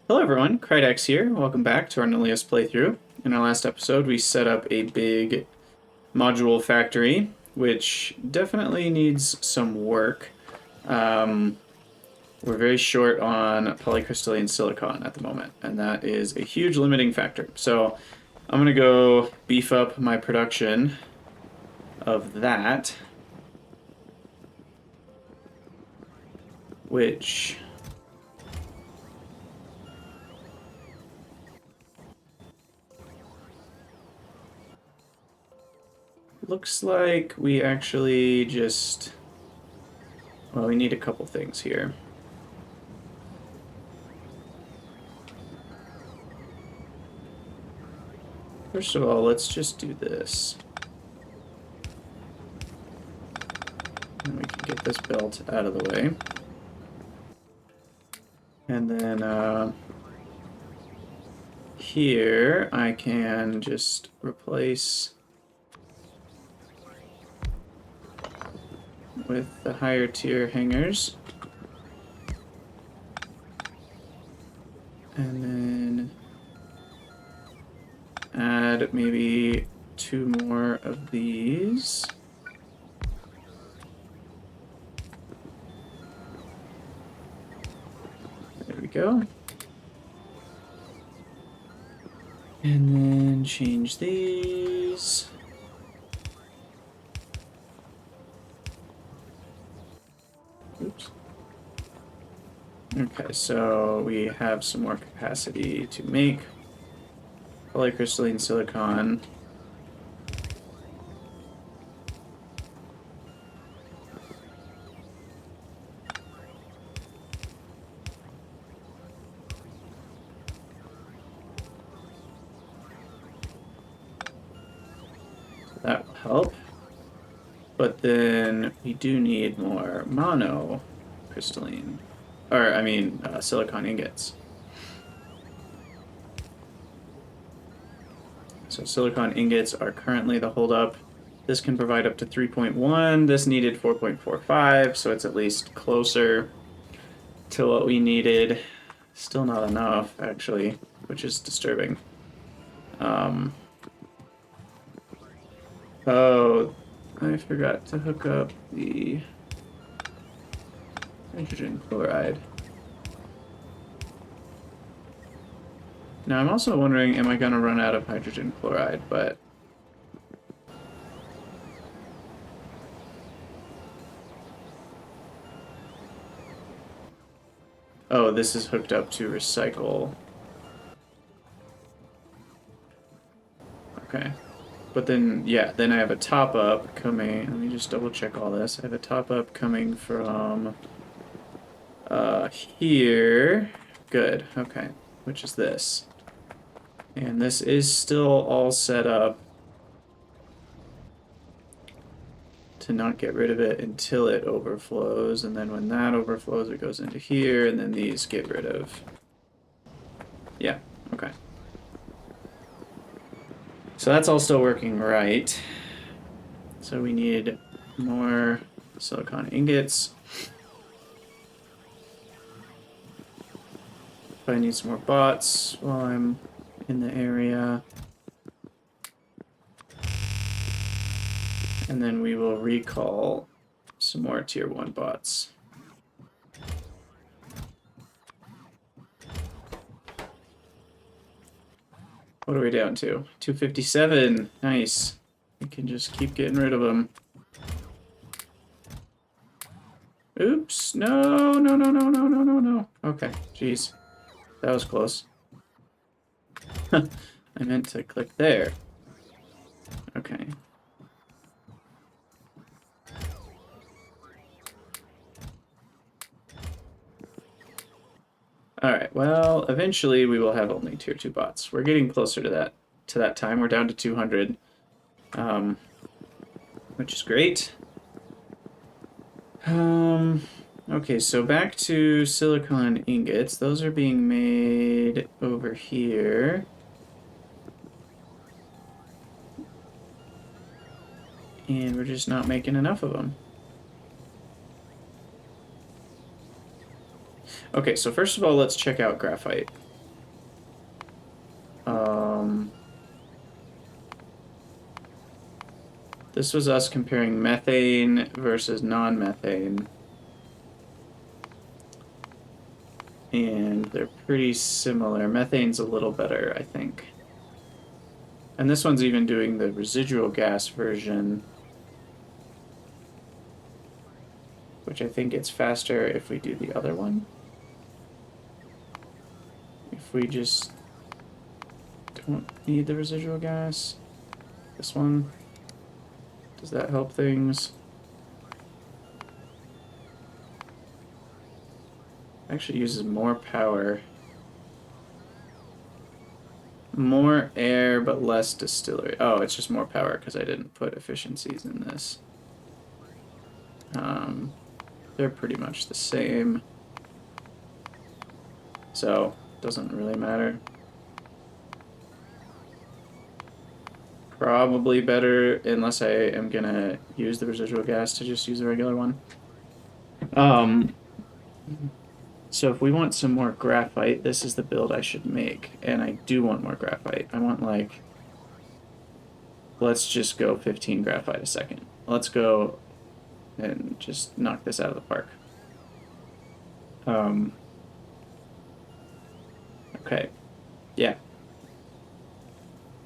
Hello everyone, Krydex here. Welcome back to our Nullius playthrough. In our last episode, we set up a big module factory, which definitely needs some work. We're very short on polycrystalline silicon at the moment, and that is a huge limiting factor. So I'm going to go beef up my production of that, which... looks like we actually just... well, we need a couple things here. First of all, let's just do this. And we can get this belt out of the way. And then here I can just replace with the higher tier hangers. And then add maybe 2 more of these. There we go. And then change these. Oops. Okay, so we have some more capacity to make polycrystalline silicon. So that will help. But then we do need more monocrystalline, or I mean silicon ingots. So silicon ingots are currently the holdup. This can provide up to 3.1. This needed 4.45, so it's at least closer to what we needed. Still not enough, actually, which is disturbing. Oh, I forgot to hook up the hydrogen chloride. Now I'm also wondering, am I going to run out of hydrogen chloride, but... oh, this is hooked up to recycle. Okay. But then, yeah, then I have a top-up coming... let me just double-check all this. I have a top-up coming from... here. Good, okay. Which is this. And this is still all set up to not get rid of it until it overflows, and then when that overflows it goes into here, and then these get rid of... yeah, okay. So that's all still working right. So we need more silicon ingots. If I need some more bots while I'm in the area. And then we will recall some more tier 1 bots. What are we down to? 257. Nice. We can just keep getting rid of them. Oops. No, no, no, no, no, no, no, no. Okay, jeez. That was close. I meant to click there. Okay. Alright, well, eventually we will have only tier 2 bots. We're getting closer to that time. We're down to 200, which is great. Okay, so back to silicon ingots. Those are being made over here. And we're just not making enough of them. Okay, so first of all, let's check out graphite. This was us comparing methane versus non-methane. And they're pretty similar. Methane's a little better, I think. And this one's even doing the residual gas version, which I think it's faster if we do the other one. If we just don't need the residual gas. This one, does that help things? Actually uses more power. More air, but less distillery. Oh, it's just more power because I didn't put efficiencies in this. They're pretty much the same. So, doesn't really matter. Probably better, unless I am gonna use the residual gas, to just use the regular one. So if we want some more graphite, this is the build I should make. And I do want more graphite. I want like, let's just go 15 graphite a second. Let's go and just knock this out of the park. Okay. Yeah.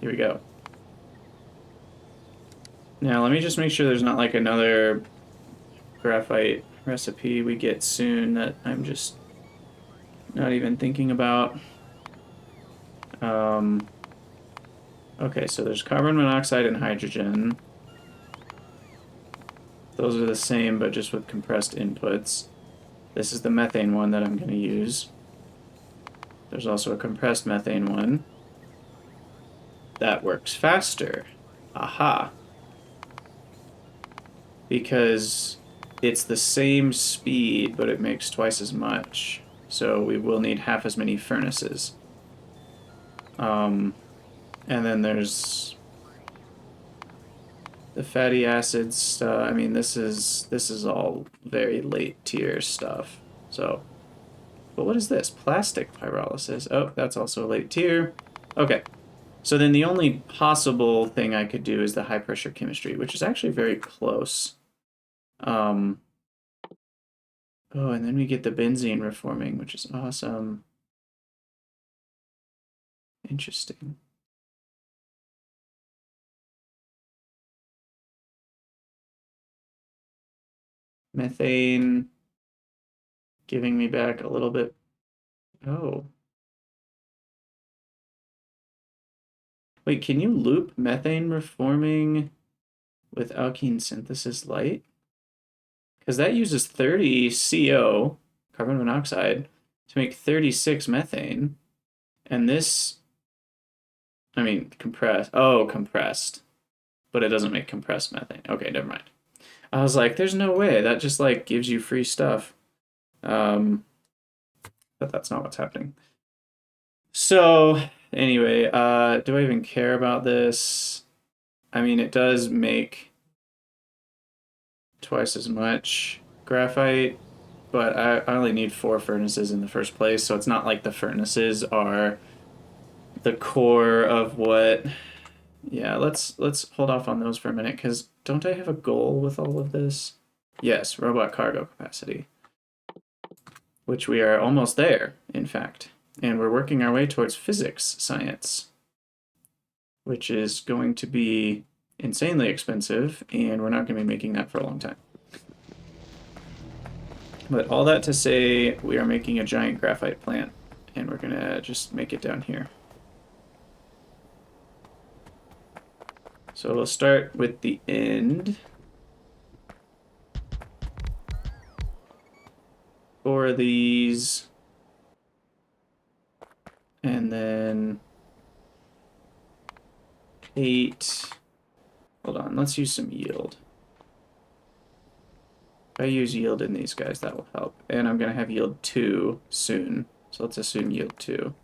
Here we go. Now let me just make sure there's not like another graphite recipe we get soon that I'm just not even thinking about. Okay, so there's carbon monoxide and hydrogen. Those are the same, but just with compressed inputs. This is the methane one that I'm going to use. There's also a compressed methane one. That works faster. Aha. Because it's the same speed, but it makes twice as much. So we will need half as many furnaces. And then there's the fatty acids. I mean, this is all very late tier stuff. So, but what is this? Plastic pyrolysis. Oh, that's also a late tier. Okay. So then the only possible thing I could do is the high pressure chemistry, which is actually very close. Oh, and then we get the benzene reforming, which is awesome. Interesting. Methane giving me back a little bit. Oh. Wait, can you loop methane reforming with alkene synthesis light? Because that uses 30 CO, carbon monoxide, to make 36 methane. And this, I mean, compressed. Oh, compressed. But it doesn't make compressed methane. Okay, never mind. I was like, there's no way. That just, like, gives you free stuff. But that's not what's happening. So, anyway, do I even care about this? I mean, it does make twice as much graphite, but I only need 4 furnaces in the first place, so it's not like the furnaces are the core of what... Yeah, let's hold off on those for a minute, because don't I have a goal with all of this? Yes, robot cargo capacity. Which we are almost there, in fact. And we're working our way towards physics science, which is going to be insanely expensive, and we're not going to be making that for a long time. But all that to say, we are making a giant graphite plant, and we're going to just make it down here. So we'll start with the end. 4 of these. And then 8. Hold on, let's use some yield. If I use yield in these guys, that will help. And I'm going to have yield 2 soon. So let's assume yield 2.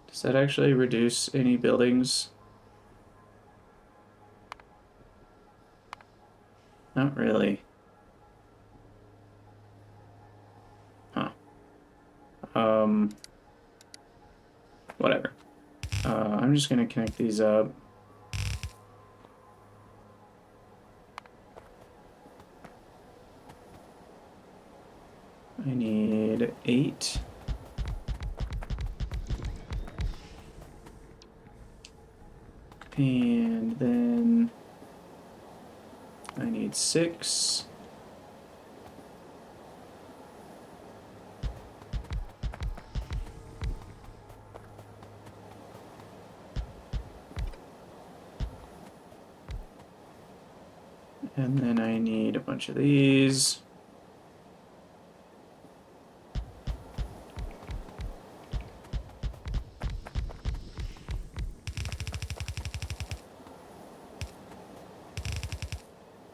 Does that actually reduce any buildings? Not really. I'm just going to connect these up. I need 8. And then I need 6. And then I need a bunch of these.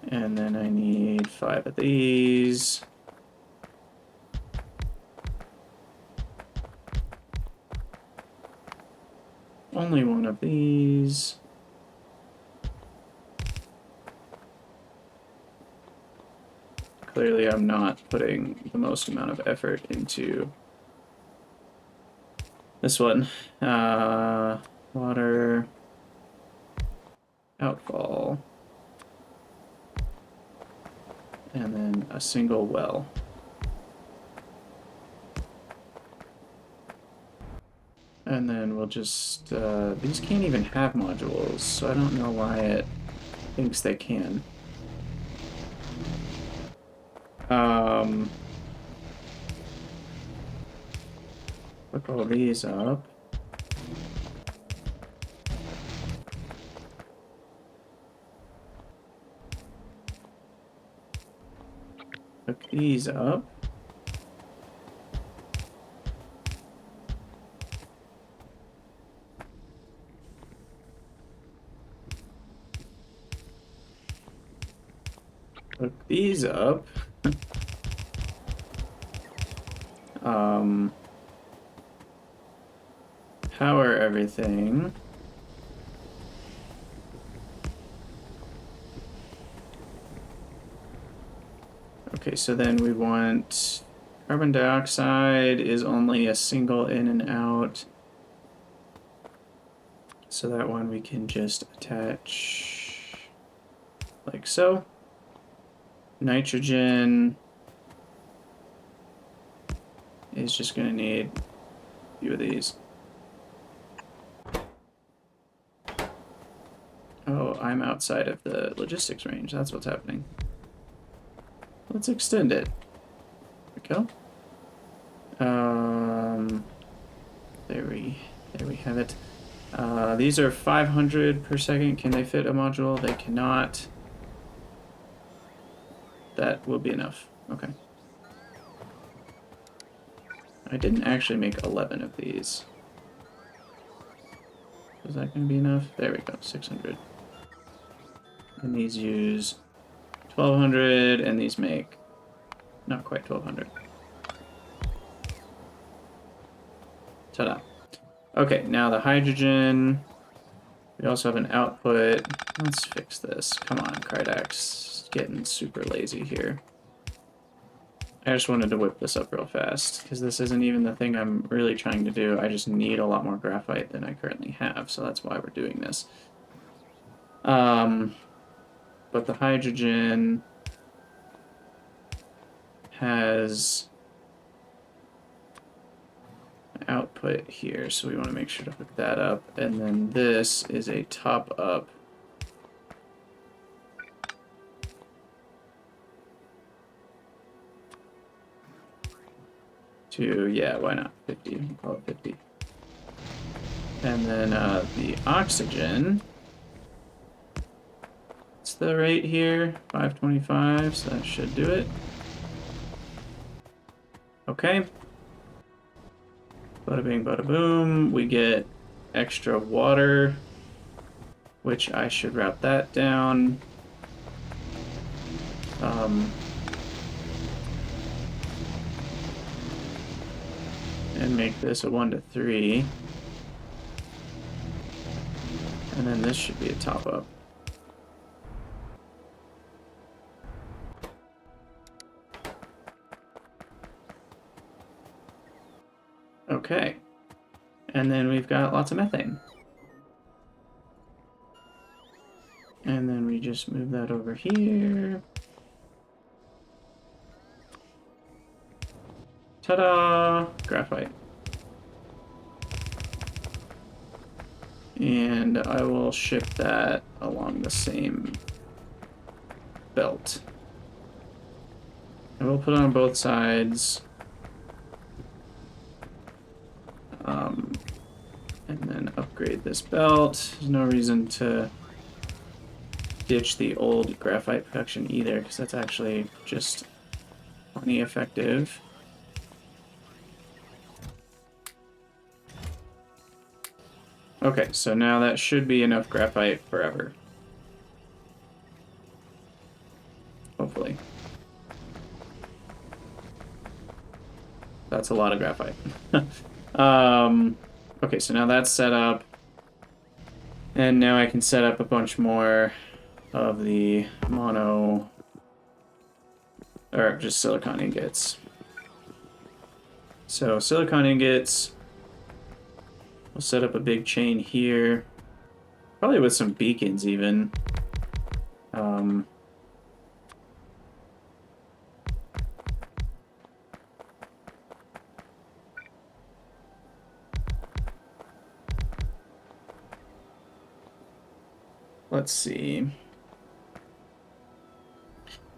And then I need 5 of these. Only 1 of these. Clearly I'm not putting the most amount of effort into this one. Water outfall. And then a single well. And then we'll just, these can't even have modules, so I don't know why it thinks they can. Look all these up. Look these up. Look these up. Power everything. Okay, so then we want carbon dioxide is only a single in and out. So that one we can just attach like so. Nitrogen is just going to need a few of these. Oh, I'm outside of the logistics range. That's what's happening. Let's extend it. There we go. There we have it. These are 500 per second. Can they fit a module? They cannot. That will be enough. Okay. I didn't actually make 11 of these. Is that going to be enough? There we go, 600. And these use 1200, and these make not quite 1200. Ta-da. Okay, now the hydrogen. We also have an output. Let's fix this. Come on, Krydax. Getting super lazy here. I just wanted to whip this up real fast, because this isn't even the thing I'm really trying to do. I just need a lot more graphite than I currently have, so that's why we're doing this. But the hydrogen has output here, so we want to make sure to hook that up. And then this is a top up to, yeah, why not 50? We'll call it 50. And then the oxygen, what's the rate here? 525, so that should do it. Okay. Bada bing, bada boom. We get extra water, which I should route that down. And make this a 1 to 3. And then this should be a top up. Okay. And then we've got lots of methane. just move that over here. Ta-da! Graphite. And I will ship that along the same belt. I will put it on both sides. And then upgrade this belt. There's no reason to ditch the old graphite production either, because that's actually just plenty effective. Okay, so now that should be enough graphite forever. Hopefully. That's a lot of graphite. Okay, so now that's set up. And now I can set up a bunch more of the mono, or just silicon ingots. So silicon ingots, we'll set up a big chain here, probably with some beacons even. Let's see.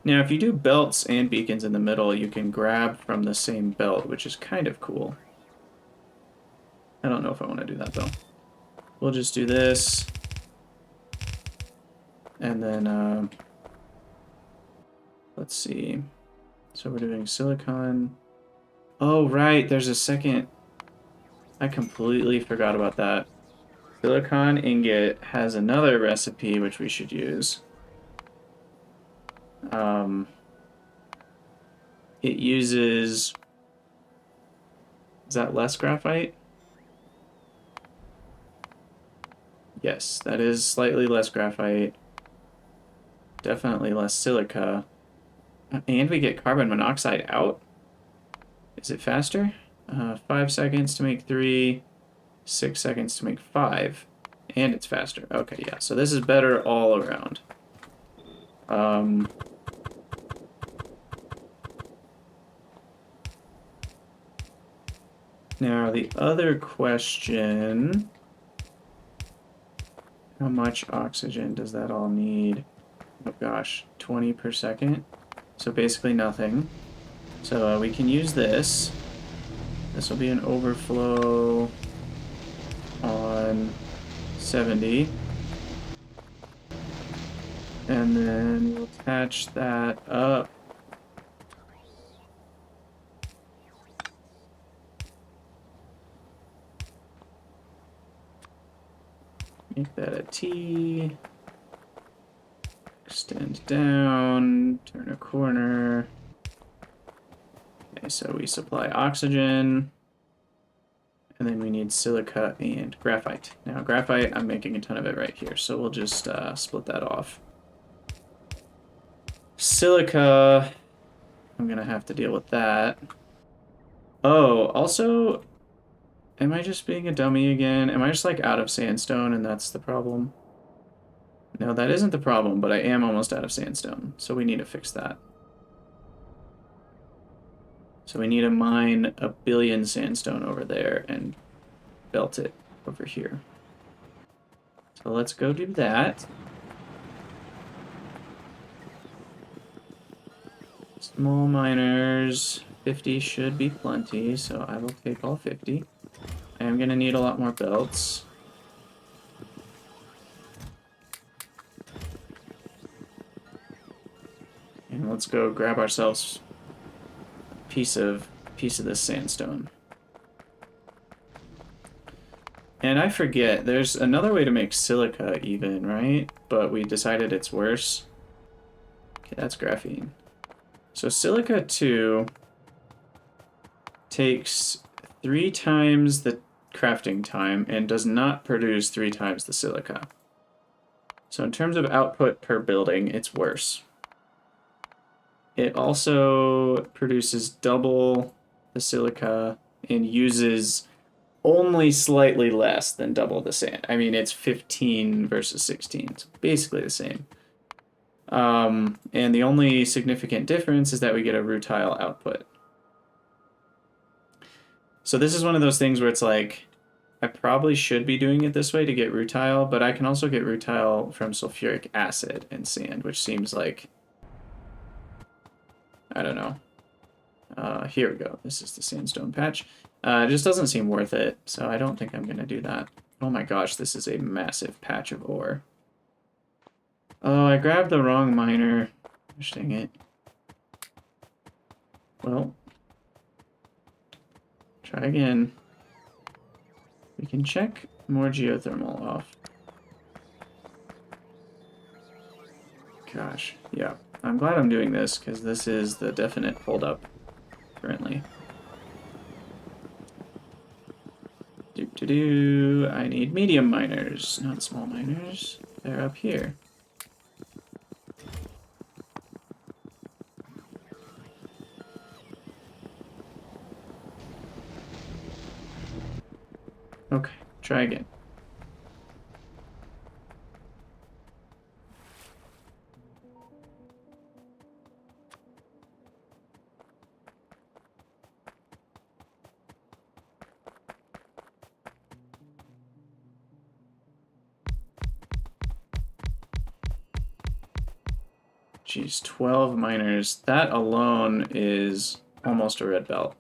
Now, if you do belts and beacons in the middle, you can grab from the same belt, which is kind of cool. I don't know if I want to do that, though. We'll just do this. And then, let's see. So we're doing silicon. Oh, right, there's a second. I completely forgot about that. Silicon ingot has another recipe which we should use. It uses... Is that less graphite? Yes, that is slightly less graphite. Definitely less silica. And we get carbon monoxide out? Is it faster? 5 seconds to make 3, 6 seconds to make 5. And it's faster. Okay, yeah, so this is better all around. Now, the other question... How much oxygen does that all need? Oh gosh, 20 per second. So basically nothing. So we can use this. This will be an overflow on 70. And then we'll attach that up. Make that a T. Extend down, turn a corner. Okay, so we supply oxygen. And then we need silica and graphite. Now graphite, I'm making a ton of it right here, so we'll just split that off. Silica, I'm gonna have to deal with that. Oh, also, am I just being a dummy again? Am I just like out of sandstone and that's the problem? No, that isn't the problem, but I am almost out of sandstone, so we need to fix that. So we need to mine 1 billion sandstone over there and belt it over here. So let's go do that. Small miners, 50 should be plenty, so I will take all 50. I am going to need a lot more belts. And let's go grab ourselves a piece of this sandstone. And I forget, there's another way to make silica even, right? But we decided it's worse. Okay, that's graphene. So silica 2 takes 3 times the crafting time and does not produce 3 times the silica. So in terms of output per building, it's worse. It also produces double the silica and uses only slightly less than double the sand. I mean, it's 15 versus 16. It's basically the same. And the only significant difference is that we get a rutile output. So this is one of those things where it's like, I probably should be doing it this way to get rutile, but I can also get rutile from sulfuric acid and sand, which seems like, I don't know. Here we go. This is the sandstone patch. It just doesn't seem worth it, so I don't think I'm going to do that. Oh my gosh, this is a massive patch of ore. Oh, I grabbed the wrong miner. Gosh dang it. Well, try again. We can check more geothermal off. Gosh, yeah. I'm glad I'm doing this, because this is the definite holdup currently. I need medium miners, not small miners. They're up here. Okay, try again. Geez, 12 miners. That alone is almost a red belt.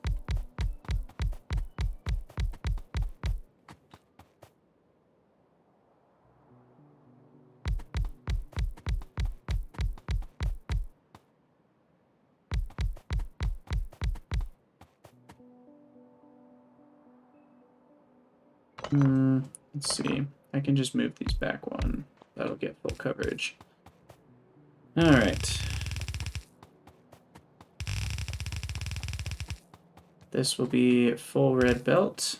Let's see. I can just move these back one. That'll get full coverage. Alright. This will be full red belt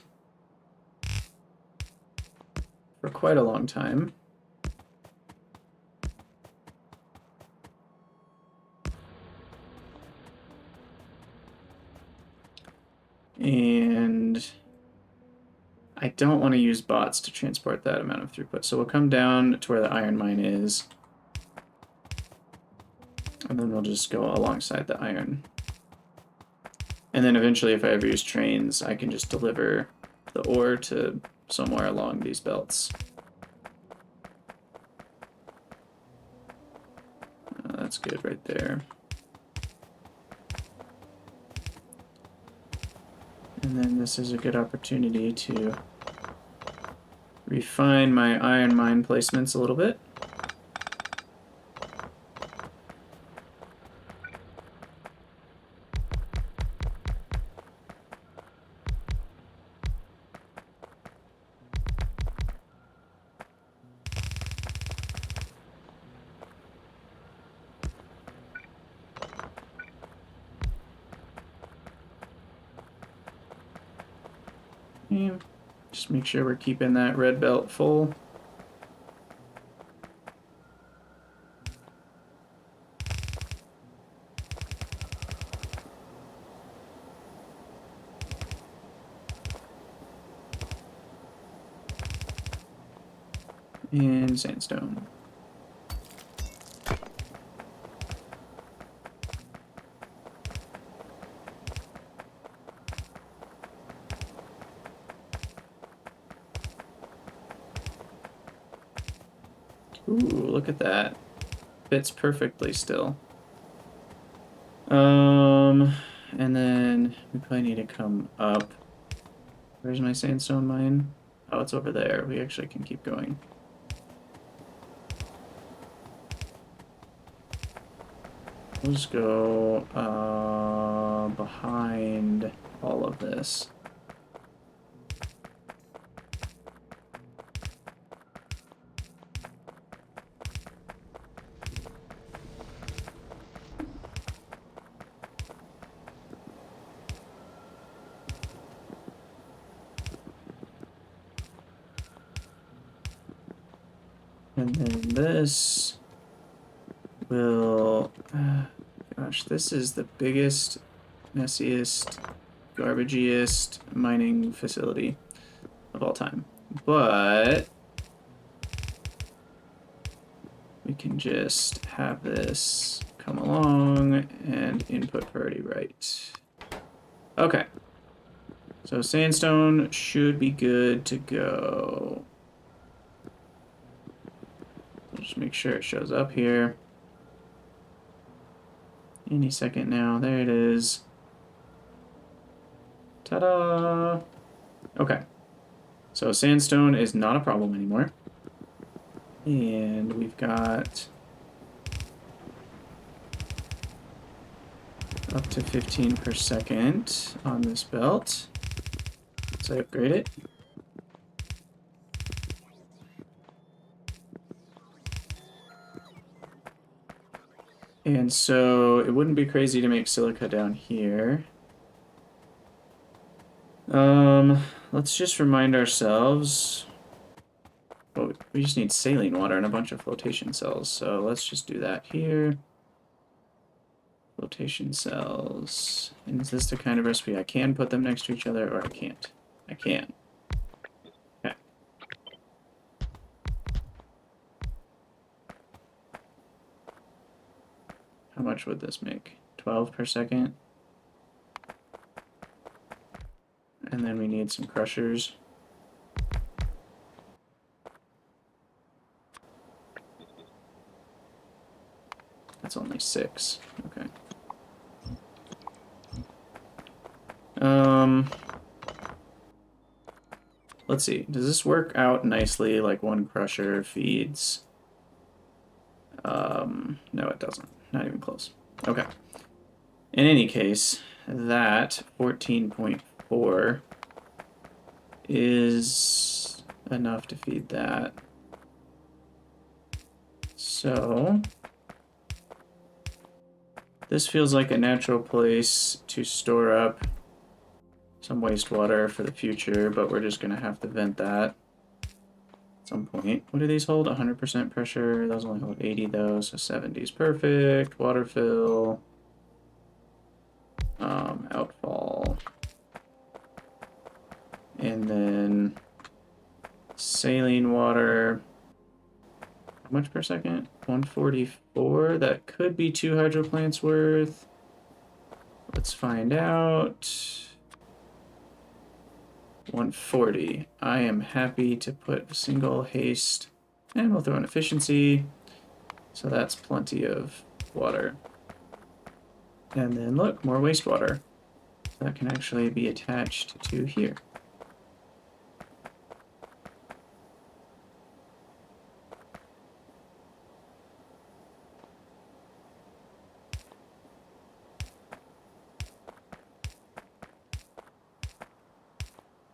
for quite a long time. And I don't want to use bots to transport that amount of throughput. So we'll come down to where the iron mine is. And then we'll just go alongside the iron. And then eventually, if I ever use trains, I can just deliver the ore to somewhere along these belts. That's good right there. And then this is a good opportunity to refine my iron mine placements a little bit. And just make sure we're keeping that red belt full. And sandstone. Ooh, look at that. Fits perfectly still. And then we probably need to come up. Where's my sandstone mine? Oh, it's over there. We actually can keep going. We'll just go behind all of this. And then this will, gosh, this is the biggest, messiest, garbagiest mining facility of all time. But we can just have this come along and input priority right. Okay. So sandstone should be good to go. Just make sure it shows up here. Any second now. There it is. Ta-da! Okay. So sandstone is not a problem anymore. And we've got up to 15 per second on this belt. Let's upgrade it. And so it wouldn't be crazy to make silica down here. Let's just remind ourselves. Oh, we just need saline water and a bunch of flotation cells. So let's just do that here. Flotation cells. And is this the kind of recipe I can put them next to each other, or I can't? I can. Okay. How much would this make? 12 per second? And then we need some crushers. That's only 6. Okay. Let's see. Does this work out nicely like one crusher feeds? No, it doesn't. Not even close. Okay. In any case, that 14.4 is enough to feed that. So this feels like a natural place to store up some wastewater for the future, but we're just going to have to vent that at some point. What do these hold? 100% pressure. Those only hold 80 though, so 70 is perfect. Waterfill. Outfall. And then saline water. How much per second? 144. That could be 2 hydro plants worth. Let's find out. 140. I am happy to put a single haste, and we'll throw in efficiency. So that's plenty of water. And then look, more wastewater. That can actually be attached to here.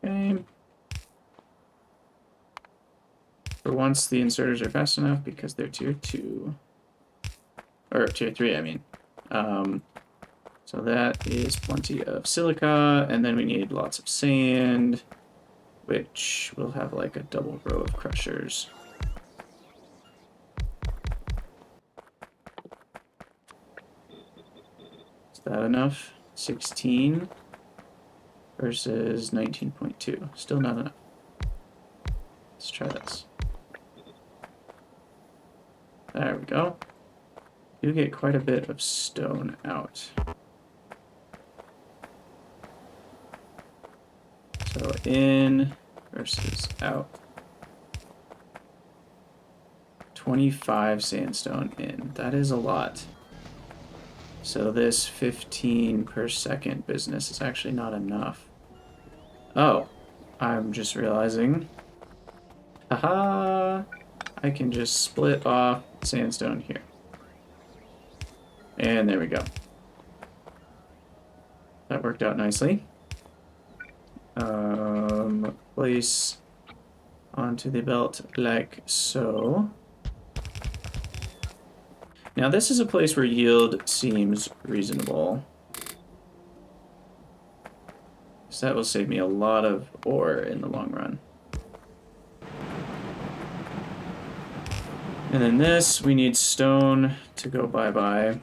Okay. For once, the inserters are fast enough because they're tier 2. Or tier 3, I mean. So that is plenty of silica, and then we need lots of sand, which will have like a double row of crushers. Is that enough? 16 versus 19.2. Still not enough. Let's try this. There we go. You get quite a bit of stone out. So in versus out. 25 sandstone in. That is a lot. So this 15 per second business is actually not enough. Oh, I'm just realizing. Haha! I can just split off sandstone here. And there we go. That worked out nicely. Place onto the belt like so. Now this is a place where yield seems reasonable. So that will save me a lot of ore in the long run. And then this, we need stone to go bye-bye.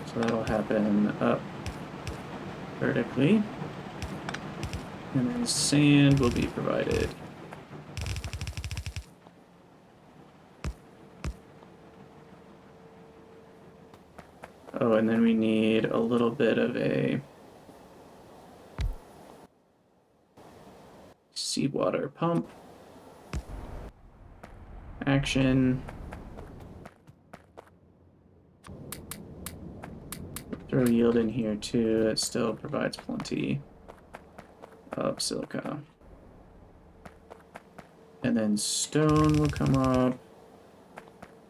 So that'll happen up vertically. And then sand will be provided Oh, and then we need a little bit of a seawater pump. Action. Throw yield in here too. It still provides plenty of silica. And then stone will come up.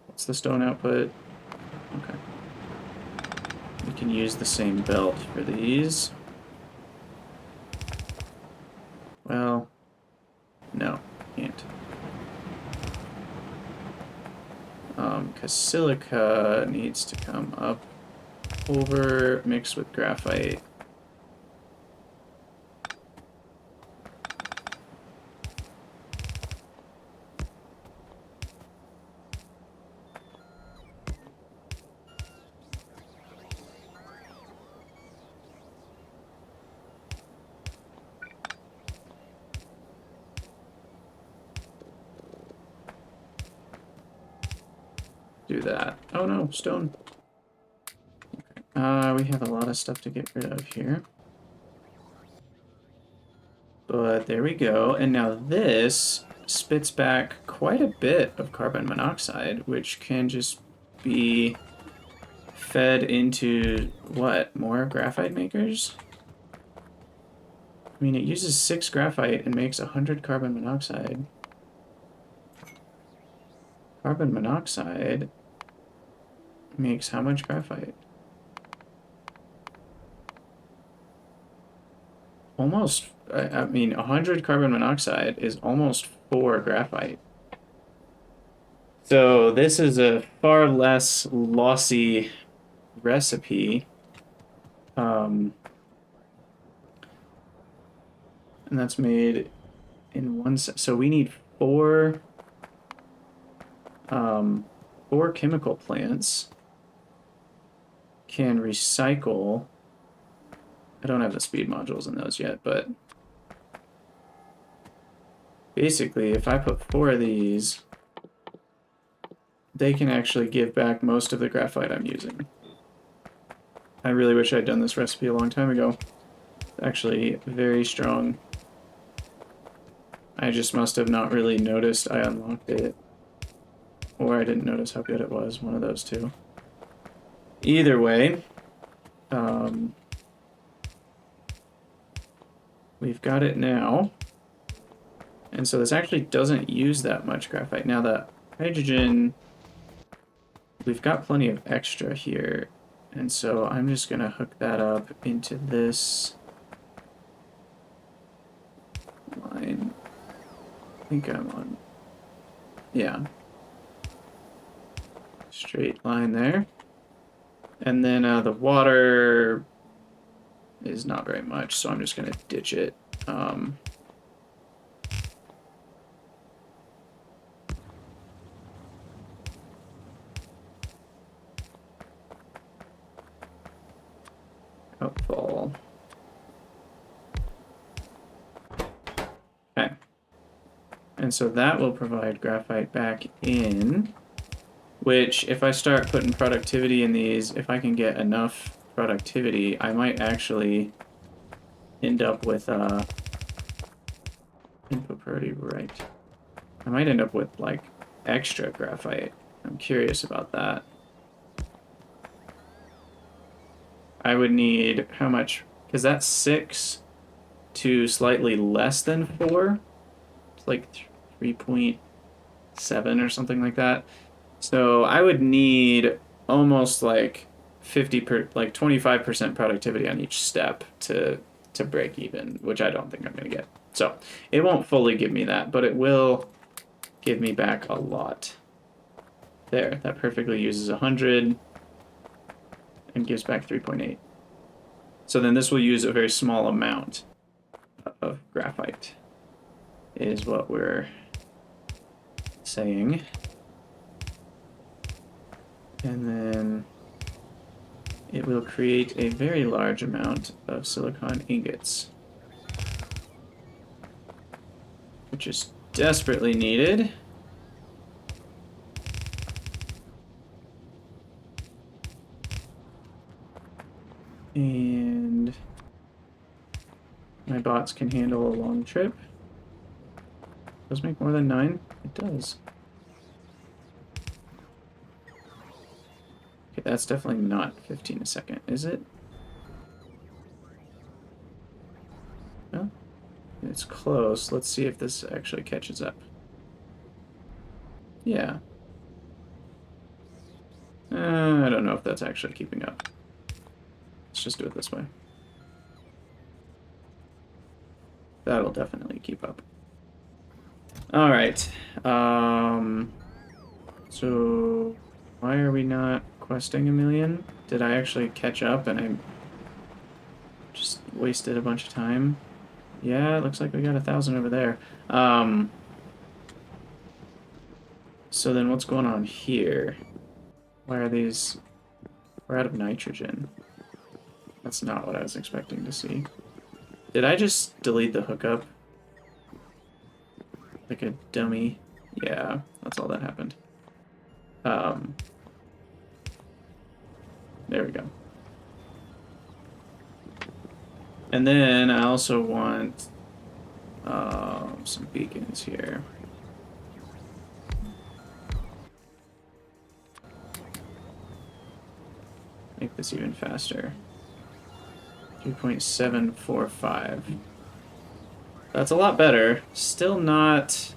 What's the stone output? Okay. We can use the same belt for these. Well, no, can't. Because silica needs to come up over, mixed with graphite. Do that. Oh no, stone. We have a lot of stuff to get rid of here. But there we go. And now this spits back quite a bit of carbon monoxide, which can just be fed into, what, more graphite makers? I mean, it uses 6 graphite and makes 100 carbon monoxide. Carbon monoxide makes how much graphite? Almost, I mean, 100 carbon monoxide is almost 4 graphite. So this is a far less lossy recipe. And that's made in one, so we need 4 chemical plants can recycle. I don't have the speed modules in those yet, but basically if I put 4 of these, they can actually give back most of the graphite I'm using. I really wish I'd done this recipe a long time ago. Actually, very strong. I just must have not really noticed I unlocked it. Or I didn't notice how good it was, one of those two. Either way, we've got it now. And so this actually doesn't use that much graphite. Now the hydrogen, we've got plenty of extra here. And so I'm just going to hook that up into this line. I think I'm on, yeah. Straight line there. And then the water is not very much, so I'm just going to ditch it. Outfall. Okay. And so that will provide graphite back in, which if I start putting productivity in these, if I can get enough productivity, I might actually end up with input priority right. I might end up with like extra graphite. I'm curious about that. I would need how much? Because that's 6 to slightly less than 4. It's like 3.7 or something like that. So I would need almost like 25% productivity on each step to break even, which I don't think I'm going to get. So it won't fully give me that, but it will give me back a lot. There, that perfectly uses 100 and gives back 3.8. So then this will use a very small amount of graphite, is what we're saying. And then it will create a very large amount of silicon ingots, which is desperately needed. And my bots can handle a long trip. Does it make more than 9? It does. Okay, that's definitely not 15 a second, is it? No? It's close. Let's see if this actually catches up. Yeah. I don't know if that's actually keeping up. Let's just do it this way. That'll definitely keep up. All right. So why are we not questing a million? Did I actually catch up and I just wasted a bunch of time? Yeah, it looks like we got 1,000 over there. So then what's going on here? Why are these... We're out of nitrogen. That's not what I was expecting to see. Did I just delete the hookup? Like a dummy? Yeah, that's all that happened. There we go. And then I also want some beacons here. Make this even faster. 2.745. That's a lot better. Still not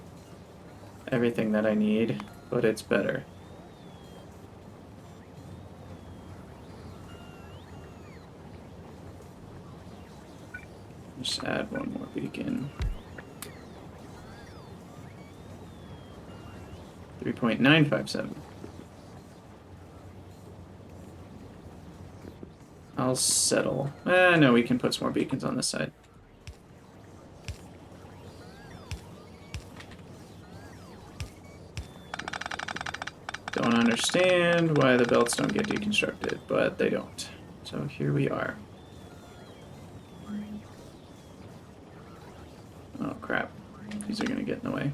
everything that I need, but it's better. Just add one more beacon. 3.957. I'll settle. No, we can put some more beacons on this side. Don't understand why the belts don't get deconstructed, but they don't. So here we are. Oh crap. These are gonna get in the way.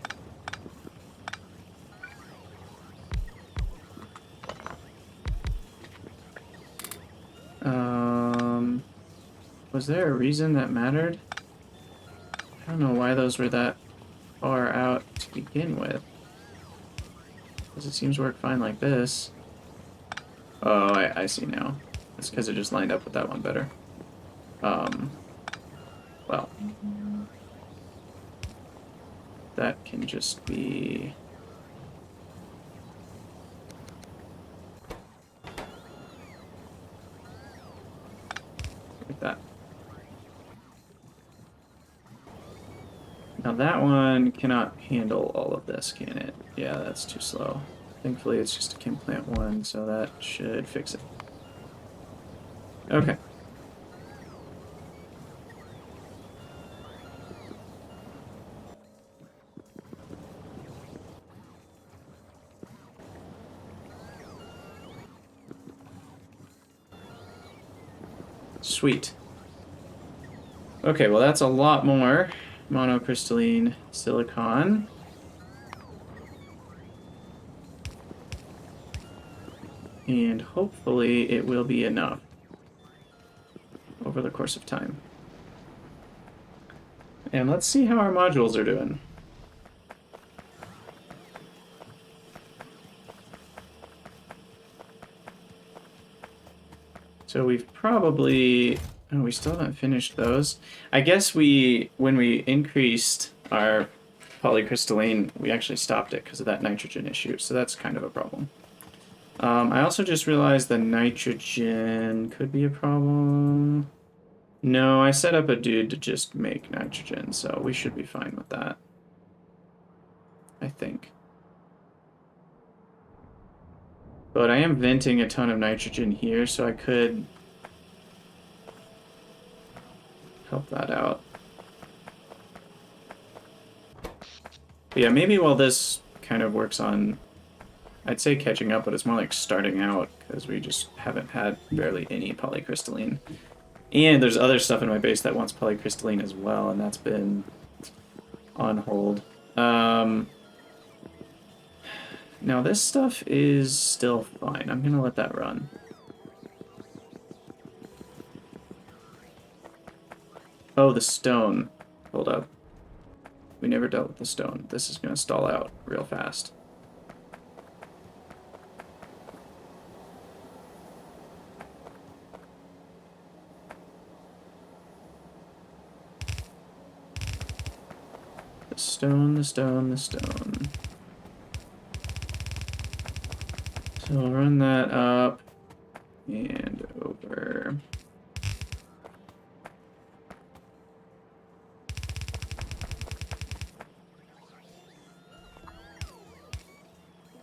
Was there a reason that mattered? I don't know why those were that far out to begin with. Because it seems to work fine like this. Oh, I see now. It's because it just lined up with that one better. Well. That can just be... like that. Now that one cannot handle all of this, can it? Yeah, that's too slow. Thankfully it's just a chem plant 1, so that should fix it. Okay. Sweet. Okay, well that's a lot more monocrystalline silicon. And hopefully it will be enough over the course of time. And let's see how our modules are doing. So we've probably... Oh, we still haven't finished those. I guess when we increased our polycrystalline, we actually stopped it because of that nitrogen issue, so that's kind of a problem. I also just realized the nitrogen could be a problem. No, I set up a dude to just make nitrogen, so we should be fine with that. I think. But I am venting a ton of nitrogen here, so I could help that out. But yeah, maybe while this kind of works on, I'd say catching up, but it's more like starting out, because we just haven't had barely any polycrystalline. And there's other stuff in my base that wants polycrystalline as well, and that's been on hold. Now this stuff is still fine. I'm gonna let that run. Oh, the stone. Hold up. We never dealt with the stone. This is going to stall out real fast. The stone, the stone, the stone. So we'll run that up and over.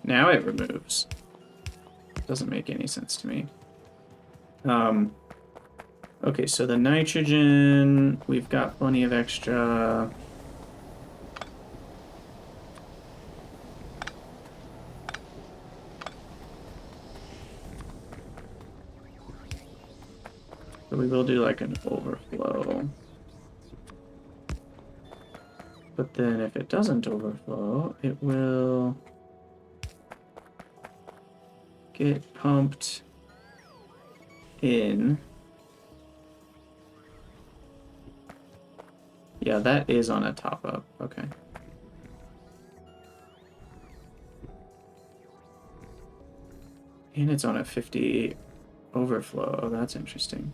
Now it removes. Doesn't make any sense to me. Okay, so the nitrogen, we've got plenty of extra. So we will do like an overflow. But then if it doesn't overflow, it will get pumped in. Yeah, that is on a top up. Okay. And it's on a 50 overflow. Oh, that's interesting.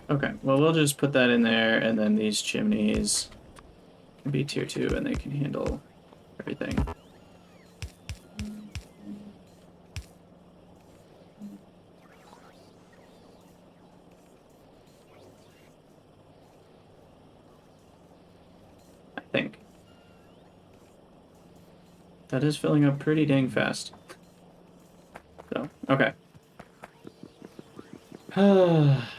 Okay, well, we'll just put that in there, and then these chimneys can be tier 2, and they can handle everything. I think. That is filling up pretty dang fast. So, okay.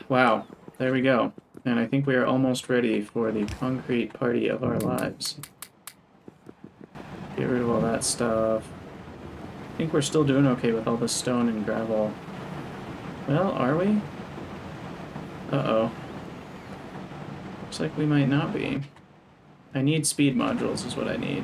Wow. There we go. And I think we are almost ready for the concrete party of our lives. Get rid of all that stuff. I think we're still doing okay with all the stone and gravel. Well, are we? Uh-oh. Looks like we might not be. I need speed modules is what I need.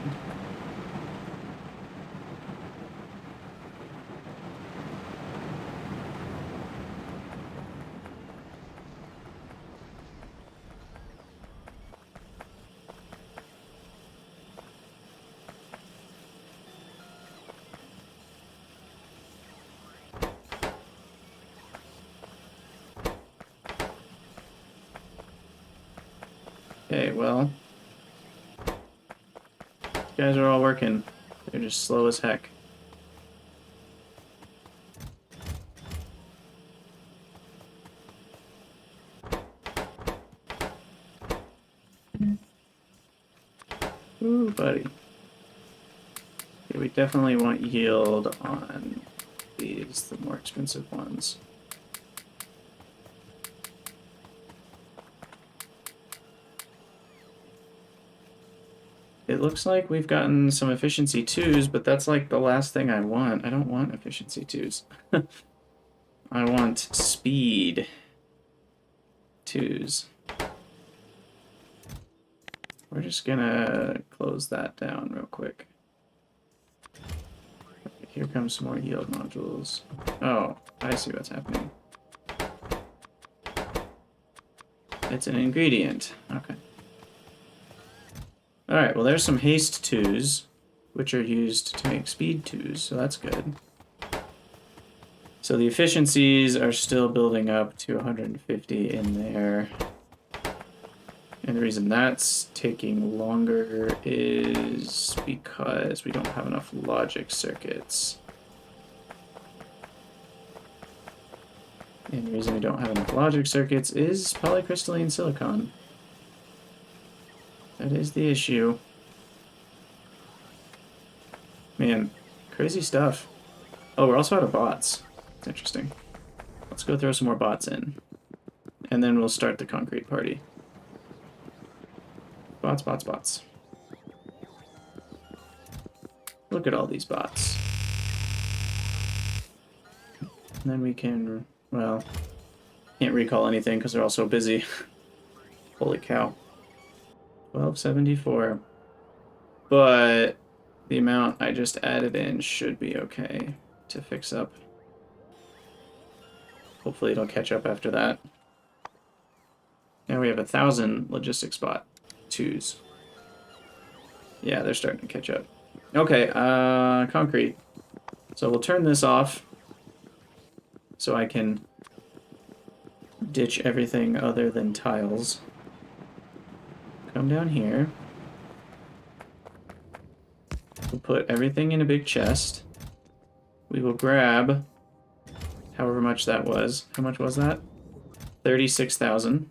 Okay, well, you guys are all working. They're just slow as heck. Ooh, buddy. Okay, we definitely want yield on these, the more expensive ones. It looks like we've gotten some efficiency 2s, but that's like the last thing I want. I don't want efficiency 2s. I want speed 2s. We're just gonna close that down real quick. Okay, here comes some more yield modules. Oh, I see what's happening. It's an ingredient. Okay. Alright, well there's some haste 2s, which are used to make speed 2s, so that's good. So the efficiencies are still building up to 150 in there. And the reason that's taking longer is because we don't have enough logic circuits. And the reason we don't have enough logic circuits is polycrystalline silicon. That is the issue. Man, crazy stuff. Oh, we're also out of bots. That's interesting. Let's go throw some more bots in. And then we'll start the concrete party. Bots, bots, bots. Look at all these bots. And then we can, well, can't recall anything because they're all so busy. Holy cow. 1274. But the amount I just added in should be okay to fix up. Hopefully it'll catch up after that. Now we have 1,000 logistics spot 2s. Yeah, they're starting to catch up. Okay, concrete. So we'll turn this off so I can ditch everything other than tiles. Come down here. We'll put everything in a big chest. We will grab however much that was. How much was that? 36,000.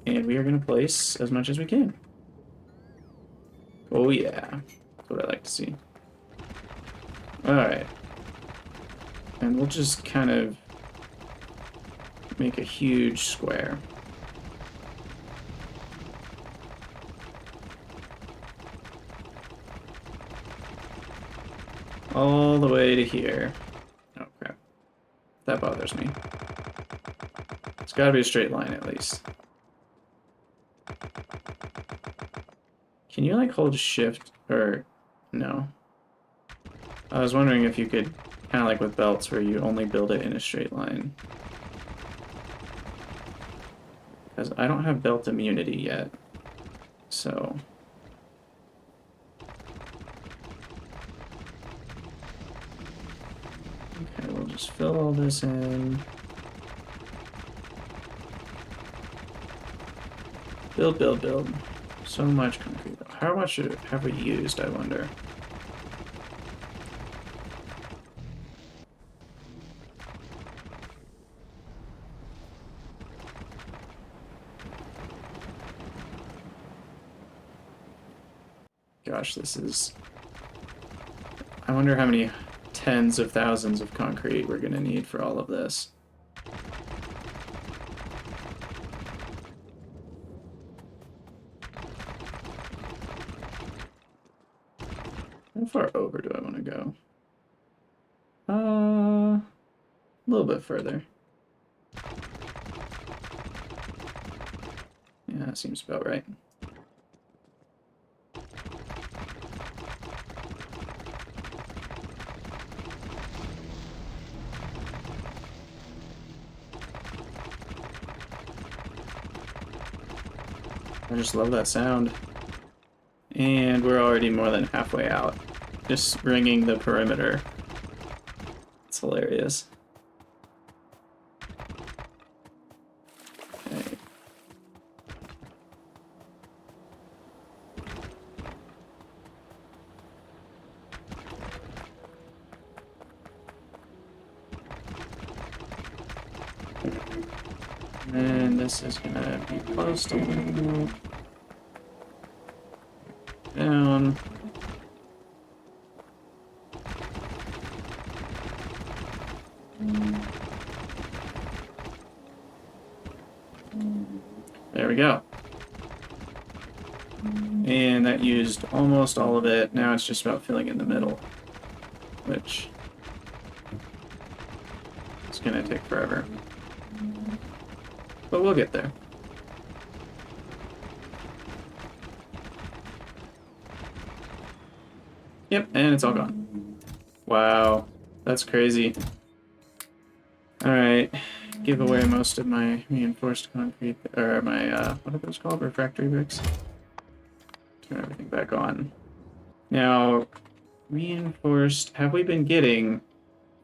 And we are going to place as much as we can. Oh yeah, that's what I like to see. Alright. And we'll just kind of make a huge square. All the way to here. Oh crap. That bothers me. It's gotta be a straight line at least. Can you like hold shift or no? I was wondering if you could kind of like with belts where you only build it in a straight line. Because I don't have belt immunity yet. So okay, we'll just fill all this in. Build, build, build. So much concrete. How much have we used, I wonder? Gosh, this is... I wonder how many tens of thousands of concrete we're gonna need for all of this. How far over do I want to go? A little bit further. Yeah, that seems about right. I just love that sound. And we're already more than halfway out. Just ringing the perimeter. It's hilarious. Okay. And this is gonna be close to down. There we go. And that used almost all of it. Now it's just about filling in the middle, which is gonna take forever. But we'll get there. Yep, and it's all gone. Wow, that's crazy. Alright, give away most of my reinforced concrete, or my, what are those called? Refractory bricks? Turn everything back on. Now, reinforced, have we been getting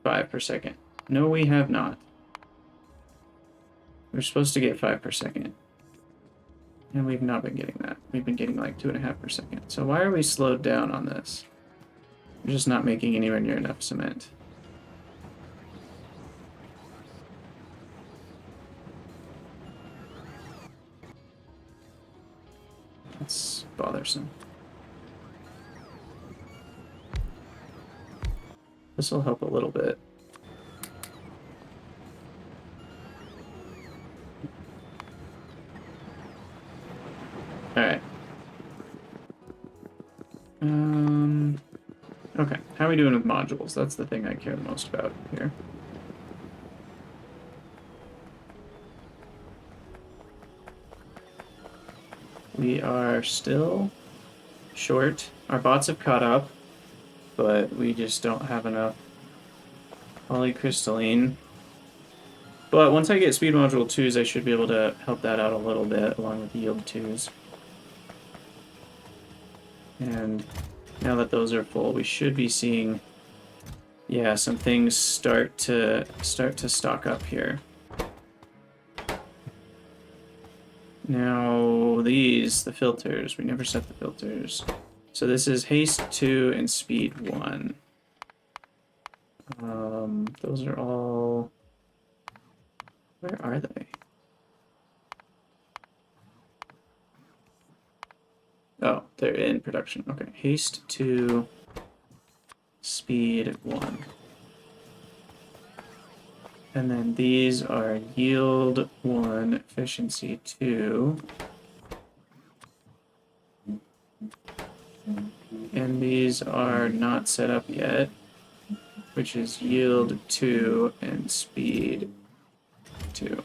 5 per second? No, we have not. We're supposed to get 5 per second. And we've not been getting that. We've been getting like 2.5 per second. So why are we slowed down on this? We're just not making anywhere near enough cement. That's bothersome. This will help a little bit. Alright. Okay, how are we doing with modules? That's the thing I care the most about here. We are still short. Our bots have caught up, but we just don't have enough polycrystalline. But once I get speed module 2s, I should be able to help that out a little bit, along with yield 2s. And now that those are full, we should be seeing, yeah, some things start to stock up here. Now these, the filters, we never set the filters. So this is haste 2 and speed 1. Those are all, where are they? Oh, they're in production. Okay, haste 2, speed 1. And then these are yield 1, efficiency 2. And these are not set up yet, which is yield 2 and speed 2.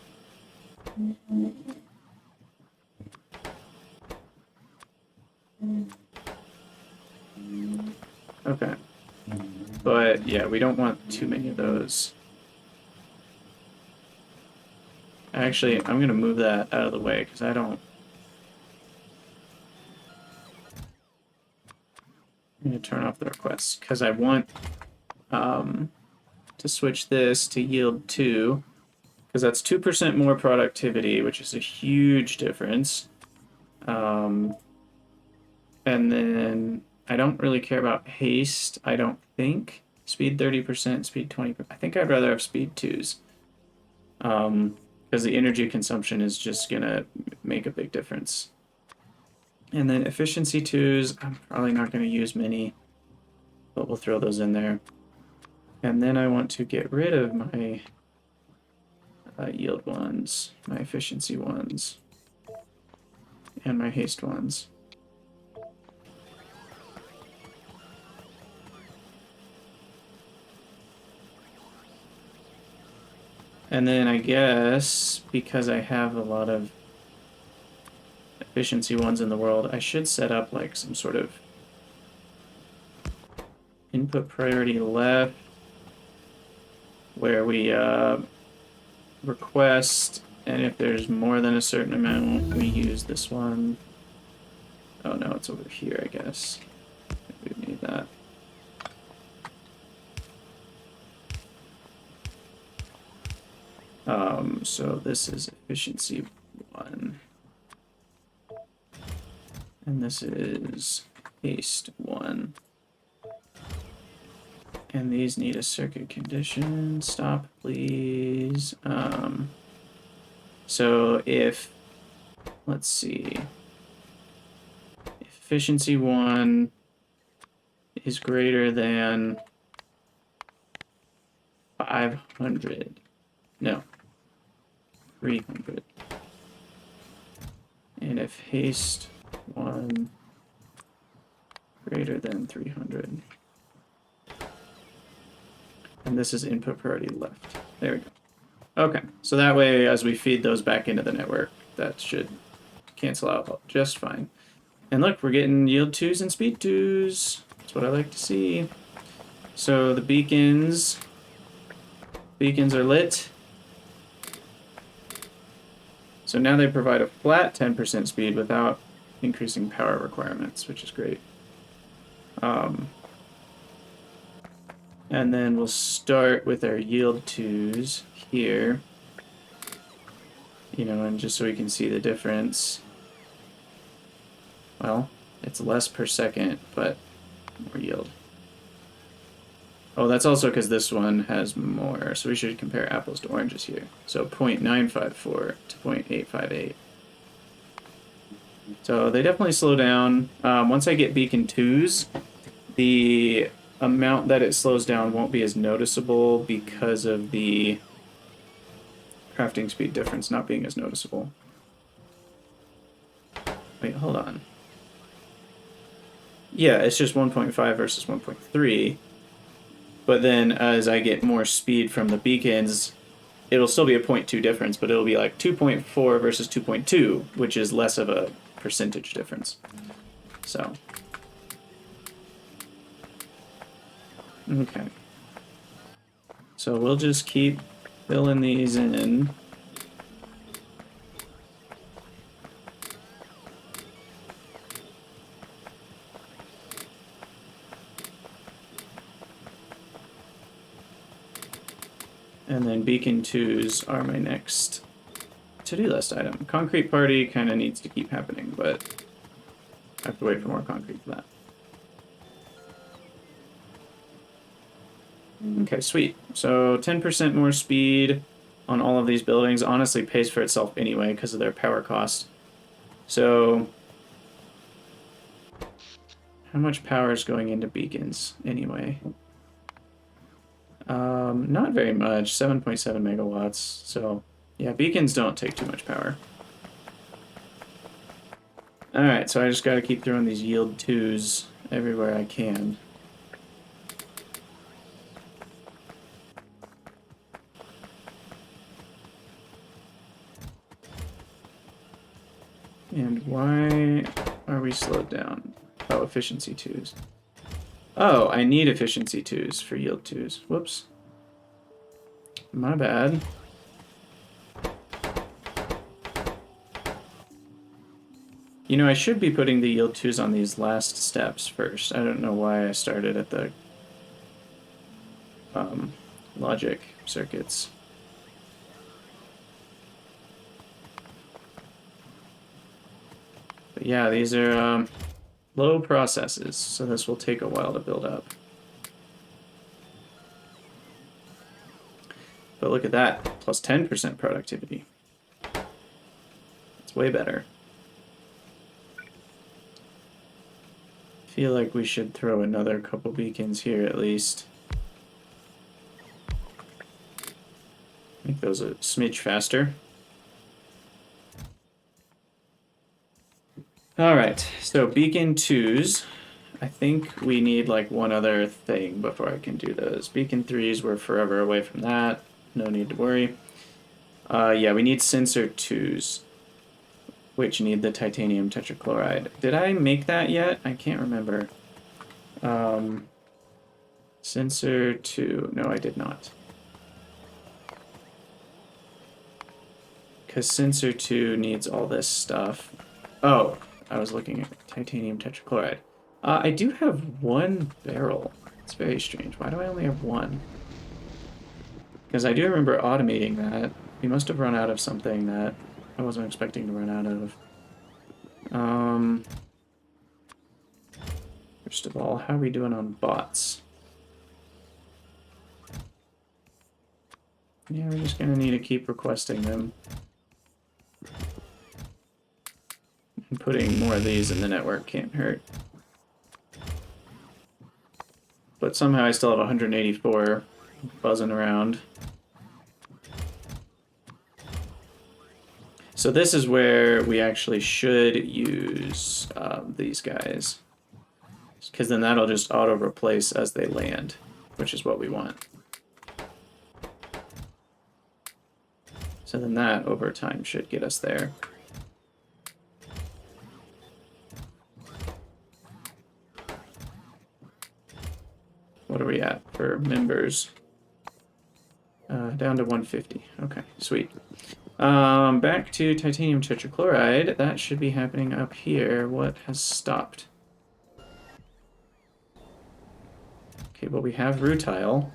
Okay. But yeah, we don't want too many of those. Actually, I'm going to move that out of the way because I don't... I'm going to turn off the requests because I want to switch this to yield 2 because that's 2% more productivity, which is a huge difference. And then I don't really care about haste, I don't think. Speed 30%, speed 20%. I think I'd rather have speed 2s. Because the energy consumption is just going to make a big difference. And then efficiency 2s, I'm probably not going to use many, but we'll throw those in there. And then I want to get rid of my yield 1s, my efficiency 1s, and my haste 1s. And then I guess, because I have a lot of efficiency 1s in the world, I should set up like some sort of input priority left, where we request, and if there's more than a certain amount, we use this one. Oh no, it's over here, I guess. We need that. So this is efficiency 1. And this is haste 1. And these need a circuit condition. Stop, please. So if, let's see, efficiency 1 is greater than 500. No. 300. And if haste 1 greater than 300. And this is input priority left. There we go. Okay, so that way as we feed those back into the network, that should cancel out just fine. And look, we're getting yield 2s and speed 2s. That's what I like to see. So the beacons are lit. So now they provide a flat 10% speed without increasing power requirements, which is great. And then we'll start with our yield 2s here. You know, and just so we can see the difference. Well, it's less per second, but more yield. Oh, that's also because this one has more, so we should compare apples to oranges here. So 0.954 to 0.858. So they definitely slow down. Once I get beacon 2s, the amount that it slows down won't be as noticeable because of the crafting speed difference not being as noticeable. Wait, hold on. Yeah, it's just 1.5 versus 1.3. But then as I get more speed from the beacons, it'll still be a 0.2 difference, but it'll be like 2.4 versus 2.2, which is less of a percentage difference. So, okay. So we'll just keep filling these in. And then beacon 2s are my next to-do list item. Concrete party kind of needs to keep happening, but I have to wait for more concrete for that. Okay, sweet. So 10% more speed on all of these buildings honestly pays for itself anyway because of their power cost. So how much power is going into beacons anyway? Not very much, 7.7 megawatts. So yeah, beacons don't take too much power. Alright, so I just gotta keep throwing these yield 2s everywhere I can. And why are we slowed down? Oh, efficiency 2s. Oh, I need efficiency 2s for yield 2s. Whoops. My bad. You know, I should be putting the yield 2s on these last steps first. I don't know why I started at the logic circuits. But yeah, these are low processes, so this will take a while to build up. But look at that, plus 10% productivity. It's way better. Feel like we should throw another couple beacons here at least. Make those a smidge faster. Alright, so beacon 2s. I think we need like one other thing before I can do those. Beacon 3s, we're forever away from that. No need to worry. Yeah, we need sensor 2s, which need the titanium tetrachloride. Did I make that yet? I can't remember. Sensor 2. No, I did not. Because sensor 2 needs all this stuff. Oh, I was looking at titanium tetrachloride. I do have one barrel. It's very strange. Why do I only have one? Because I do remember automating that. We must have run out of something that I wasn't expecting to run out of. First of all, how are we doing on bots? Yeah, we're just going to need to keep requesting them. And putting more of these in the network can't hurt. But somehow I still have 184 buzzing around. So this is where we actually should use these guys. Because then that'll just auto-replace as they land, which is what we want. So then that, over time, should get us there. What are we at for members? Down to 150. Okay, sweet. Back to titanium tetrachloride. That should be happening up here. What has stopped? Okay, well we have rutile.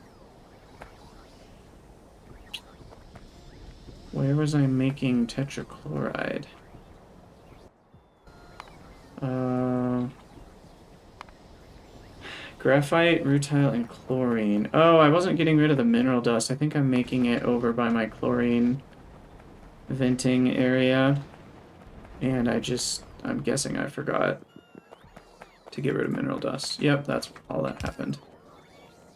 Where was I making tetrachloride? Graphite, rutile, and chlorine. Oh, I wasn't getting rid of the mineral dust. I think I'm making it over by my chlorine venting area. And I'm guessing I forgot to get rid of mineral dust. Yep, that's all that happened.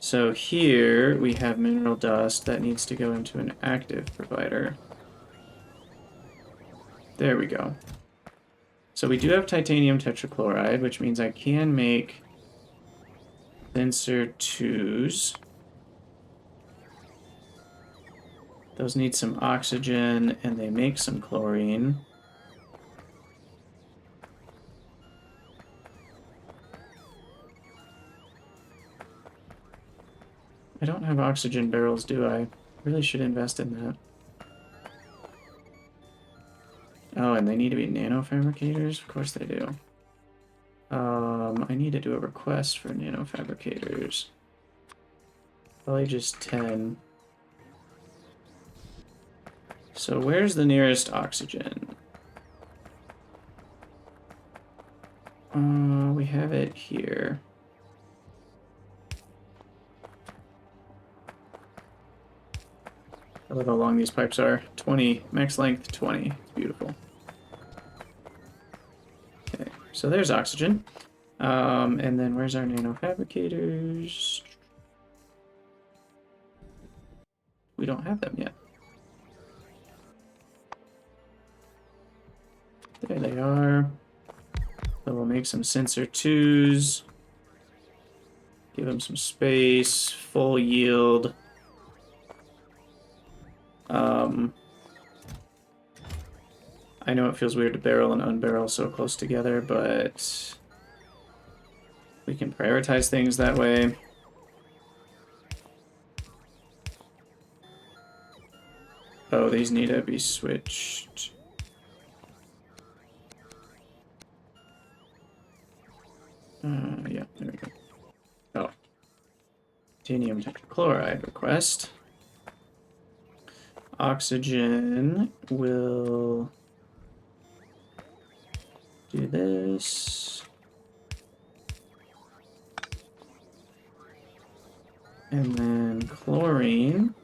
So here we have mineral dust that needs to go into an active provider. There we go. So we do have titanium tetrachloride, which means I can make sensor 2s. Those need some oxygen, and they make some chlorine. I don't have oxygen barrels, do I? Really should invest in that. Oh, and they need to be nanofabricators? Of course they do. I need to do a request for nanofabricators. Probably just 10. So where's the nearest oxygen? We have it here. I love how long these pipes are. 20. Max length, 20. It's beautiful. Okay, so there's oxygen. And then where's our nanofabricators? We don't have them yet. There they are. So we'll make some sensor 2s. Give them some space. Full yield. I know it feels weird to barrel and unbarrel so close together, but we can prioritize things that way. Oh, these need to be switched. Yeah, there we go. Oh. Atheneum tetrachloride request. Oxygen will do this. And then chlorine.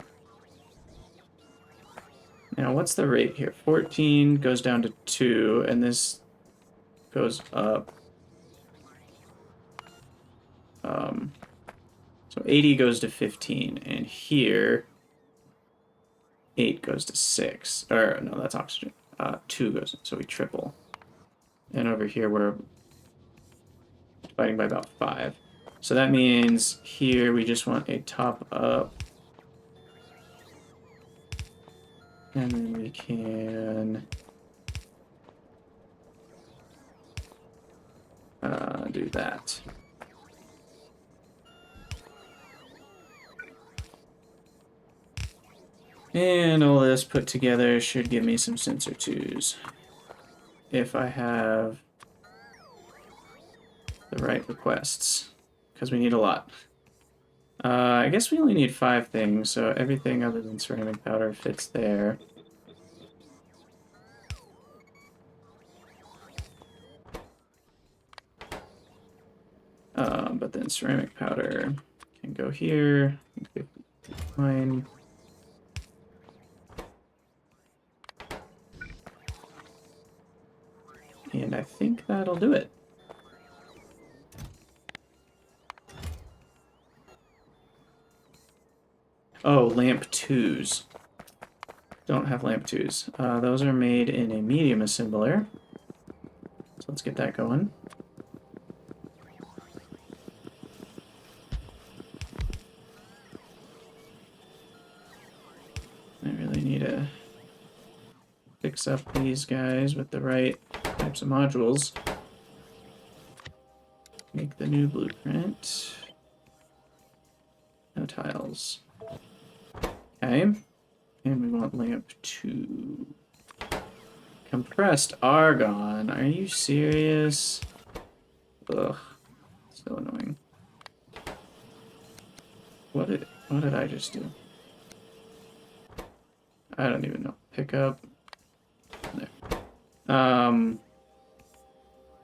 Now, what's the rate here? 14 goes down to 2, and this goes up. So 80 goes to 15, and here 8 goes to 6. Or, no, that's oxygen. 2 goes, so we triple. And over here we're dividing by about 5. So that means here we just want a top up. And then we can do that. And all this put together should give me some sensor 2s. If I have the right requests. Because we need a lot. I guess we only need 5 things, so everything other than ceramic powder fits there. But then ceramic powder can go here. Fine. And I think that'll do it. Oh, lamp 2s. Don't have lamp 2s. Those are made in a medium assembler. So let's get that going. I really need to fix up these guys with the right types of modules. Make the new blueprint. No tiles. Okay. And we want lamp 2. Compressed argon. Are you serious? Ugh. So annoying. What did I just do? I don't even know. Pick up. There.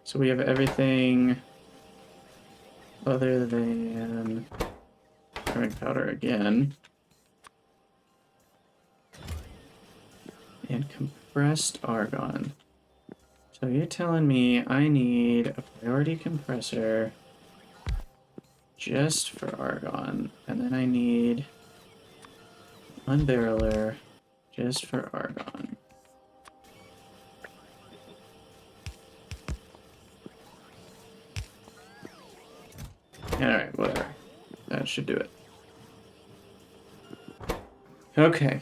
So we have everything other than ceramic powder again. And compressed argon. So you're telling me I need a priority compressor just for argon, and then I need one barreler just for argon. Alright, whatever. That should do it. Okay.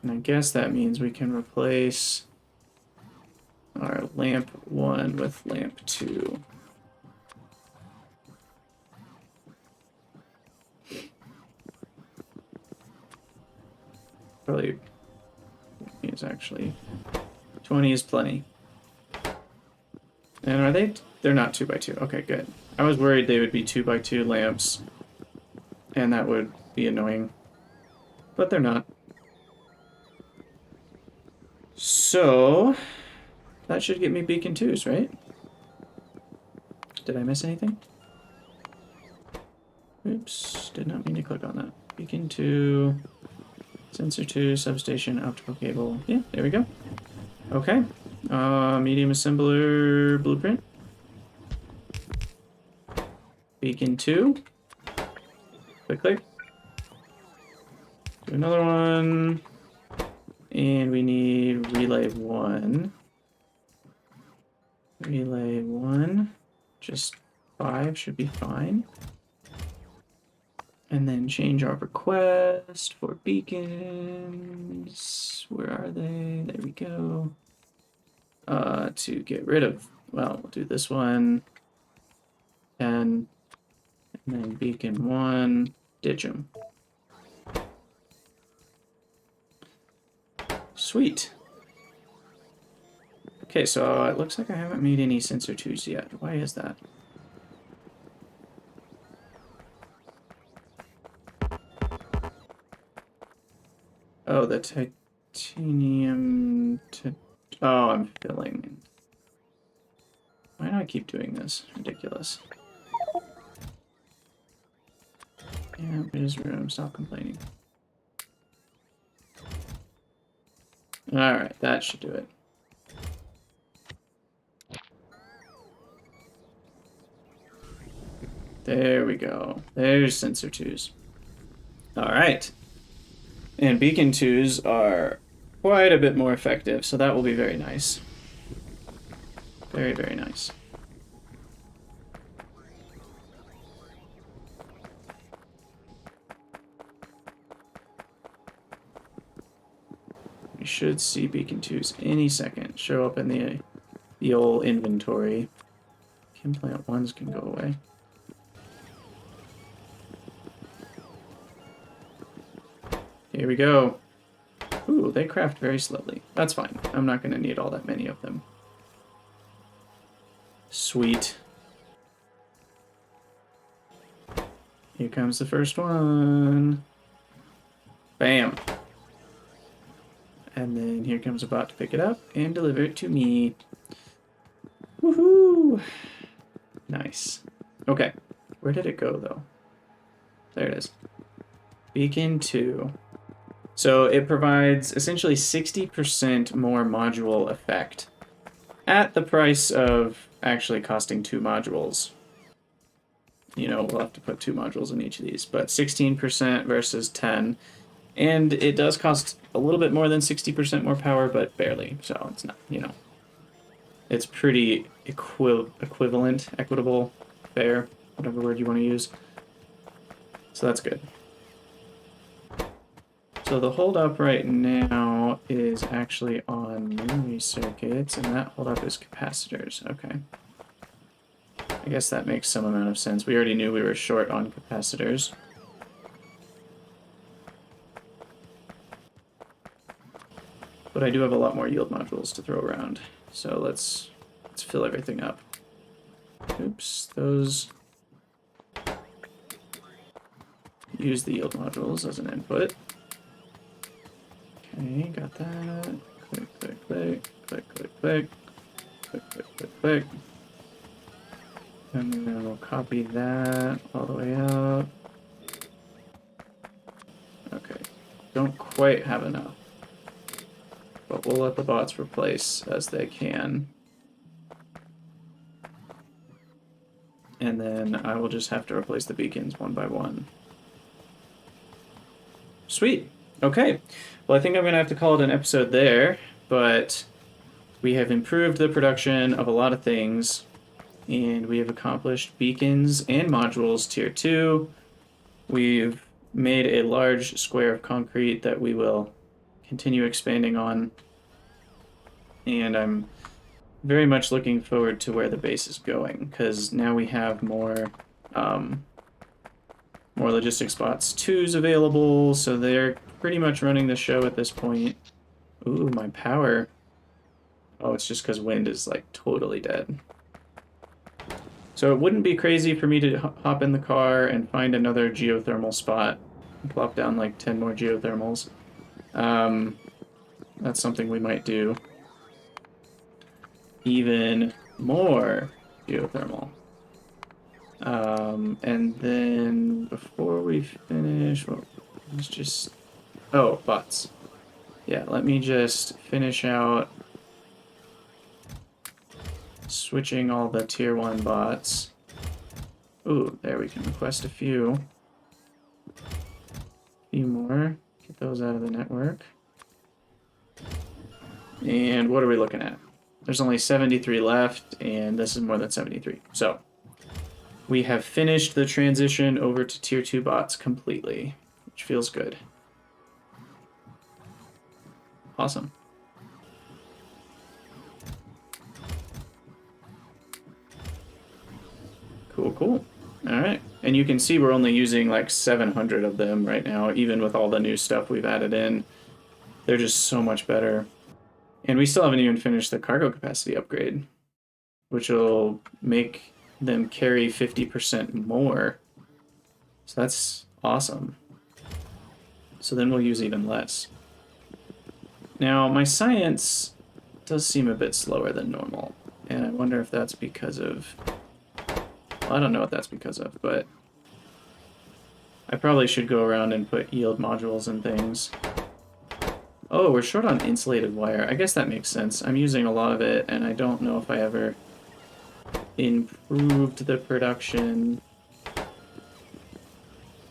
And I guess that means we can replace our lamp 1 with lamp 2. probably is actually 20 is plenty. And are they? They're not 2x2. Okay, good. I was worried they would be 2x2 lamps, and that would be annoying. But they're not. So that should get me beacon 2s, right? Did I miss anything? Oops, did not mean to click on that. Beacon 2, sensor 2, substation, optical cable. Yeah, there we go. Okay. Medium assembler blueprint. Beacon 2. Click, click. Do another one. And we need relay 1. Relay 1. Just 5 should be fine. And then change our request for beacons. Where are they? There we go. To get rid of, well, we'll do this one. 10. And then beacon 1. Ditch them. Sweet. Okay, so it looks like I haven't made any sensor 2s yet. Why is that? Oh, the titanium... Oh, I'm filling. Why do I keep doing this? Ridiculous. Yeah, there's room. Stop complaining. Alright, that should do it. There we go. There's sensor 2s. Alright. And beacon 2s are quite a bit more effective, so that will be very nice. Very, very nice. We should see beacon 2s any second show up in the old inventory. Chem plant 1s can go away. Here we go. Ooh, they craft very slowly. That's fine. I'm not going to need all that many of them. Sweet. Here comes the first one. Bam. And then here comes a bot to pick it up and deliver it to me. Woohoo! Nice. Okay. Where did it go, though? There it is. Beacon 2. So it provides essentially 60% more module effect at the price of actually costing 2 modules. You know, we'll have to put 2 modules in each of these, but 16% versus 10. And it does cost a little bit more than 60% more power, but barely. So it's not, you know, it's pretty equivalent, equitable, fair, whatever word you want to use. So that's good. So the holdup right now is actually on memory circuits, and that holdup is capacitors. Okay. I guess that makes some amount of sense. We already knew we were short on capacitors. But I do have a lot more yield modules to throw around. So let's fill everything up. Oops, those use the yield modules as an input. Okay, got that. Click, click, click, click, click, click, click, click, click, click. And then we'll copy that all the way up. Okay, don't quite have enough. But we'll let the bots replace as they can. And then I will just have to replace the beacons one by one. Sweet. Okay. Well, I think I'm going to have to call it an episode there, but we have improved the production of a lot of things, and we have accomplished beacons and modules tier 2. We've made a large square of concrete that we will continue expanding on, and I'm very much looking forward to where the base is going, because now we have more logistics bots 2s available, so they're pretty much running the show at this point. Ooh, my power. Oh, it's just because wind is like totally dead. So it wouldn't be crazy for me to hop in the car and find another geothermal spot and plop down like 10 more geothermals. That's something we might do. Even more geothermal. And then before we finish, well, let's just... Oh, bots. Yeah, let me just finish out switching all the tier 1 bots. Ooh, there we can request a few. Few more. Get those out of the network. And what are we looking at? There's only 73 left, and this is more than 73. So, we have finished the transition over to tier 2 bots completely, which feels good. Awesome. Cool, cool. Alright. And you can see we're only using like 700 of them right now, even with all the new stuff we've added in. They're just so much better. And we still haven't even finished the cargo capacity upgrade, which will make them carry 50% more. So that's awesome. So then we'll use even less. Now, my science does seem a bit slower than normal, and I wonder if that's because of... Well, I don't know what that's because of, but I probably should go around and put yield modules and things. Oh, we're short on insulated wire. I guess that makes sense. I'm using a lot of it, and I don't know if I ever improved the production.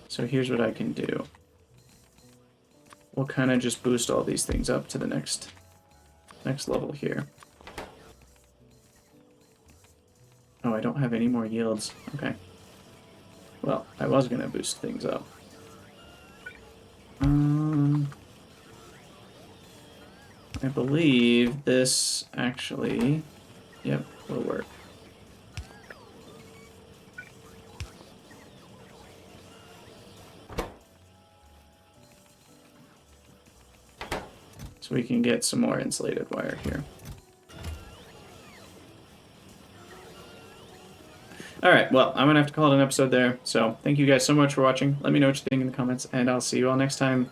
So here's what I can do. We'll kind of just boost all these things up to the next level here. Oh, I don't have any more yields. Okay. Well, I was going to boost things up. I believe this actually, yep, will work. So we can get some more insulated wire here. Alright, well, I'm going to have to call it an episode there. So thank you guys so much for watching. Let me know what you think in the comments, and I'll see you all next time.